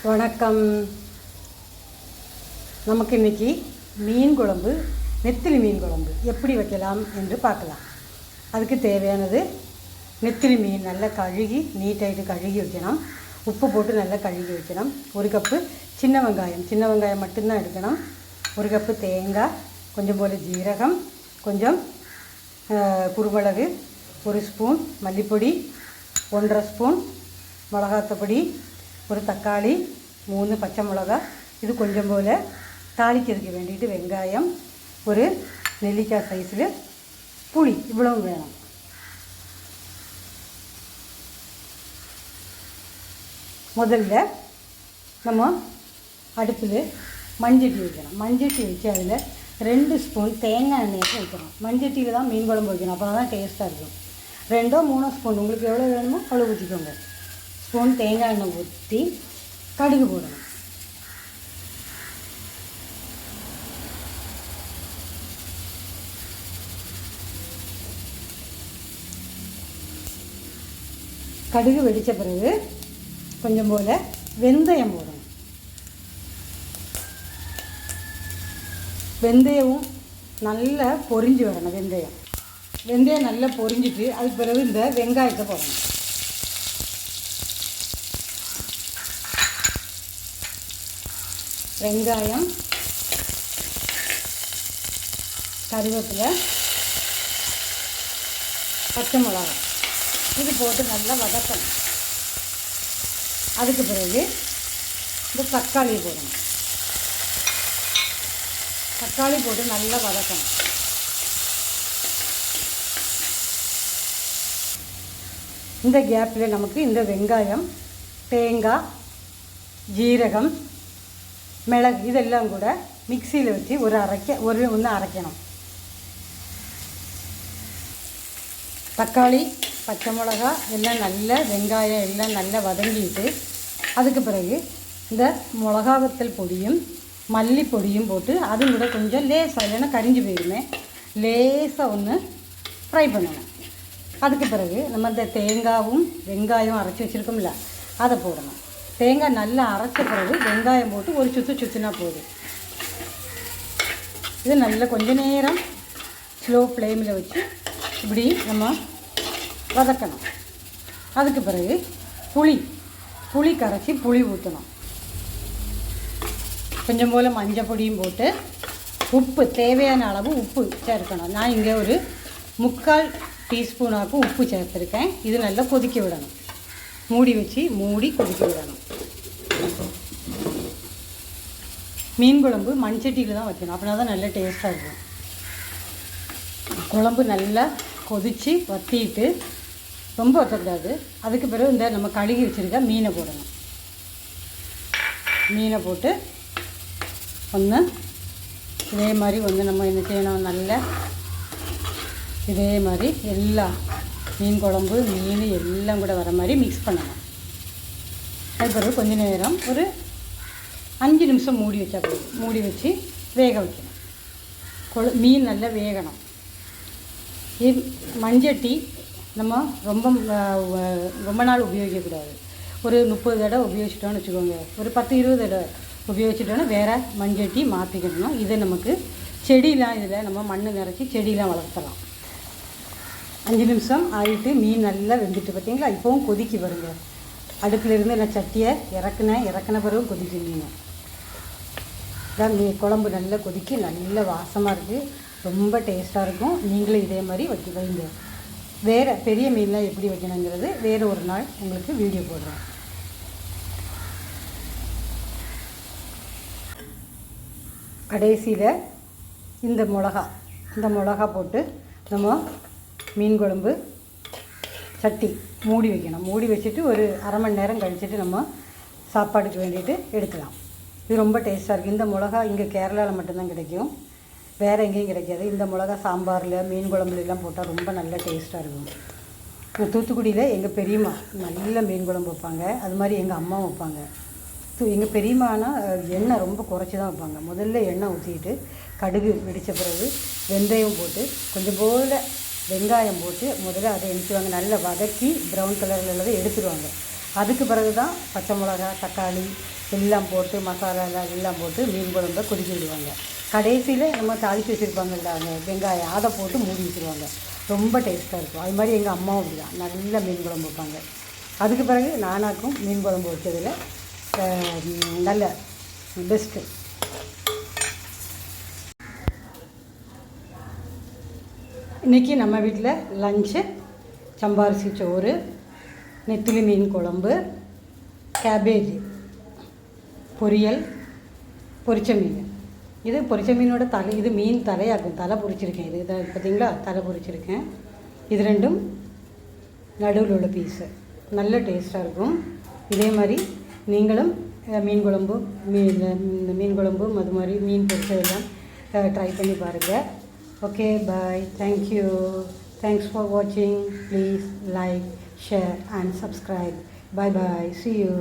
வணக்கம். நமக்கு இன்றைக்கி மீன் குழம்பு, நெத்திலி மீன் குழம்பு எப்படி வைக்கலாம் என்று பார்க்கலாம். அதுக்கு தேவையானது நெத்திலி மீன் நல்லா கழுகி நீட்டாகிட்டு கழுகி வைக்கணும். உப்பு போட்டு நல்லா கழுகி வைக்கணும். ஒரு கப்பு சின்ன வெங்காயம் மட்டும்தான் எடுக்கணும். ஒரு கப்பு தேங்காய், கொஞ்சம் போல் ஜீரகம், கொஞ்சம் குருமிளகு, ஒரு ஸ்பூன் மல்லிப்பொடி, 1.5 ஸ்பூன் மிளகாத்தப்பொடி, ஒரு தக்காளி, 3 பச்சை மிளகா, இது கொஞ்சம் போல் தாளிக்கிறதுக்கு வேண்டிட்டு வெங்காயம், ஒரு நெல்லிக்காய் சைஸில் புளி, இவ்வளவு வேணும். முதல்ல நம்ம அடுப்பில் மஞ்சட்டி வைக்கணும். மஞ்சட்டி வச்சு அதில் 2 ஸ்பூன் தேங்காய் எண்ணெயை வைக்கணும். மஞ்சட்டியில் தான் மீன் குழம்பு வைக்கணும், அப்போ தான் டேஸ்ட்டாக இருக்கும். 2-3 ஸ்பூன் உங்களுக்கு எவ்வளோ வேணுமோ அவ்வளோ ஊற்றிக்கோங்க. ஸ்பூன் தேங்காய் எண்ணெய் ஊற்றி கடுகு போடணும். கடுகு வெடித்த பிறகு கொஞ்சம் போல் வெந்தயம் போடணும். வெந்தயமும் நல்லா பொரிஞ்சு வரணும். வெந்தயம் நல்லா பொரிஞ்சிட்டு அதுக்கு பிறகு இந்த வெங்காயத்தை போடணும். வெங்காயம், கருவேப்பிலை, பச்சை மிளகாய் இது போட்டு நல்லா வதக்கணும். அதுக்கு பிறகு இந்த தக்காளி போடணும். தக்காளி போட்டு நல்லா வதக்கணும். இந்த கேப்பில் நமக்கு இந்த வெங்காயம், தேங்காய், ஜீரகம், மிளகு இதெல்லாம் கூட மிக்சியில் வச்சு ஒன்று அரைக்கணும். தக்காளி, பச்சை மிளகா எல்லாம் நல்லா வெங்காயம் எல்லாம் நல்லா வதங்கிட்டு அதுக்கு பிறகு இந்த மிளகாவத்தல் பொடியும் மல்லிப்பொடியும் போட்டு அதுவும் கூட கொஞ்சம் லேசாக, இல்லைன்னா கரிஞ்சு போயிடுமே, லேசாக ஒன்று ஃப்ரை பண்ணணும். அதுக்கு பிறகு நம்ம இந்த தேங்காயும் வெங்காயம் அரைச்சி வச்சுருக்கோம்ல அதை போடணும். தேங்காய் நல்லா அரைச்ச பிறகு வெங்காயம் போட்டு ஒரு சுற்றினா போதும். இது நல்லா கொஞ்ச நேரம் ஸ்லோ ஃப்ளேமில் வச்சு இப்படி நம்ம வதக்கணும். அதுக்கு பிறகு புளி கரைச்சி புளி ஊற்றணும். கொஞ்சம் போல் மஞ்சள் பொடியும் போட்டு உப்பு தேவையான அளவு உப்பு சேர்க்கணும். நான் இங்கே ஒரு 3/4 டீஸ்பூனாக்கு உப்பு சேர்த்துருக்கேன். இது நல்லா கொதிக்க விடணும். மூடி கொதிக்க விடணும். மீன் குழம்பு மண்சட்டியில் தான் வைக்கணும், அப்படின்னா தான் நல்லா டேஸ்ட்டாக இருக்கும். குழம்பு நல்லா கொதித்து வற்றிட்டு ரொம்ப வற்றக்கூடாது. அதுக்கு பிறகு இந்த நம்ம கழுகி வச்சுருக்க மீனை போடணும். மீனை போட்டு ஒன்று இதே மாதிரி நம்ம என்ன செய்யணும், நல்லா இதே மாதிரி எல்லாம் மீன் குழம்பு மீன் எல்லாம் கூட வர மாதிரி மிக்ஸ் பண்ணணும். அது பிறகு கொஞ்ச நேரம் ஒரு 5 நிமிஷம் மூடி வச்சா போதும். மூடி வச்சு வேக வைக்கணும். மீன் நல்லா வேகணும். மஞ்சட்டி நம்ம ரொம்ப நாள் உபயோகிக்கக்கூடாது. ஒரு 30 தடவை உபயோகிச்சிட்டோன்னு வச்சுக்கோங்க. ஒரு 10-20 தடவை உபயோகிச்சிட்டோன்னா வேறு மண்சட்டி மாற்றிக்கணும். இதை நமக்கு செடியெலாம் இதில் நம்ம மண் நிறச்சி செடியெலாம் வளர்த்தலாம். 5 நிமிஷம் ஆகிட்டு மீன் நல்லா வெந்துட்டு பார்த்தீங்களா. இப்போவும் கொதிக்கி வருங்க. அடுப்பில் இருந்து நான் சட்டியை இறக்குன பிறகு கொதிக்க மீன் தான். குழம்பு நல்லா கொதிக்கி நல்ல வாசமாக இருக்குது, ரொம்ப டேஸ்ட்டாக இருக்கும். நீங்களும் இதே மாதிரி வைங்க. வேறு பெரிய மீன்லாம் எப்படி வைக்கணுங்கிறது வேறு ஒரு நாள் உங்களுக்கு வீடியோ போடுறேன். கடைசியில் இந்த மிளகா போட்டு நம்ம மீன் குழம்பு சட்டி மூடி வைக்கணும். மூடி வச்சுட்டு ஒரு 1/2 மணி நேரம் கழிச்சிட்டு நம்ம சாப்பாடுக்கு வேண்டிட்டு எடுக்கலாம். இது ரொம்ப டேஸ்ட்டாக இருக்குது. இந்த மிளகா இங்கே கேரளாவில் மட்டும்தான் கிடைக்கும், வேறு எங்கேயும் கிடைக்காது. இந்த மிளகா சாம்பாரில் மீன் குழம்புலாம் போட்டால் ரொம்ப நல்ல டேஸ்ட்டாக இருக்கும். தூத்துக்குடியில் எங்கள் பெரியம்மா நல்ல மீன் குழம்பு வைப்பாங்க. அது மாதிரி எங்கள் அம்மாவும் வைப்பாங்க. எங்கள் பெரியம்மானா எண்ணெய் ரொம்ப குறைச்சி தான் வைப்பாங்க. முதல்ல எண்ணெய் ஊற்றிட்டு கடுகு வெடித்த பிறகு வெந்தயம் போட்டு கொஞ்சம் போல் வெங்காயம் போட்டு முதல்ல அதை எடுத்துவாங்க. நல்லா வதக்கி ப்ரௌன் கலரில் உள்ளதை எடுத்துடுவாங்க. அதுக்கு பிறகு தான் பச்சை மிளகா, தக்காளி எல்லாம் போட்டு மசாலா எல்லாம் போட்டு மீன் குழம்பை கொதிக்க விடுவாங்க. கடைசியில் நம்ம தாளித்து வச்சுருப்பாங்கல்ல அந்த வெங்காயம், அதை போட்டு மூடி வச்சுருவாங்க. ரொம்ப டேஸ்ட்டாக இருக்கும். அது மாதிரி எங்கள் அம்மாவும் அப்படி தான் நல்ல மீன் குழம்பு வைப்பாங்க. அதுக்கு பிறகு நானாக்கும் மீன் குழம்பு வச்சதில் நல்ல பெஸ்ட்டு. இன்றைக்கி நம்ம வீட்டில் லஞ்சு சம்பாரிசி சோறு, நெத்திலி மீன் குழம்பு, கேபேஜ் பொரியல், பொரிச்ச மீன். இது பொரிச்ச மீனோட தலை, இது மீன் தலையாக்கும். தலை பொரிச்சிருக்கேன். இது பார்த்தீங்களா, தலை பொரிச்சிருக்கேன். இது ரெண்டும் நடுவில் உள்ள பீஸு நல்ல டேஸ்ட்டாக இருக்கும். இதே மாதிரி நீங்களும் மீன் குழம்பு மீன் குழம்பு அது மாதிரி மீன் பொரிச்சதெல்லாம் ட்ரை பண்ணி பாருங்கள். Okay, bye. Thank you. Thanks for வாட்சிங். Please like, share and subscribe. Bye bye. See you.